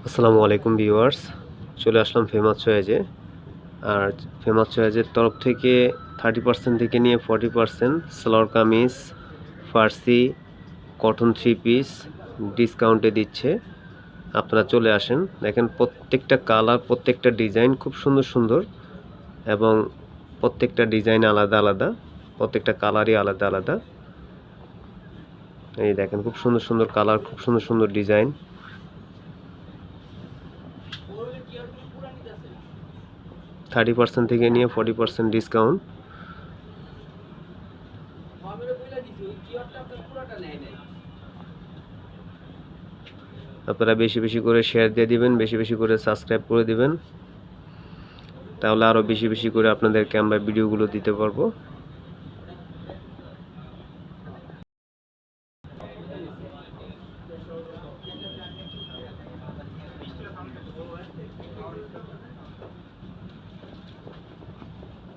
আসসালামু আলাইকুম ভিউয়ার্স, চলে আসলাম ফেমাস চয়েজে। আর ফেমাস চয়েজের তরফ থেকে 30% থেকে নিয়ে 40% সালোয়ার কামিজ, ফার্সি, কটন থ্রি পিস ডিসকাউন্টে দিচ্ছে। আপনারা চলে আসেন, দেখেন প্রত্যেকটা কালার, প্রত্যেকটা ডিজাইন খুব সুন্দর সুন্দর এবং প্রত্যেকটা ডিজাইন আলাদা আলাদা, প্রত্যেকটা কালারই আলাদা আলাদা। এই দেখেন খুব সুন্দর সুন্দর কালার, খুব সুন্দর সুন্দর ডিজাইন। 30% থেকে নিয়ে 40% ডিসকাউন্ট। আপনারা বেশি বেশি করে শেয়ার দিয়ে দিবেন, বেশি বেশি করে সাবস্ক্রাইব করে দিবেন, তাহলে আরও বেশি বেশি করে আপনাদেরকে আমরা ভিডিওগুলো দিতে পারবো।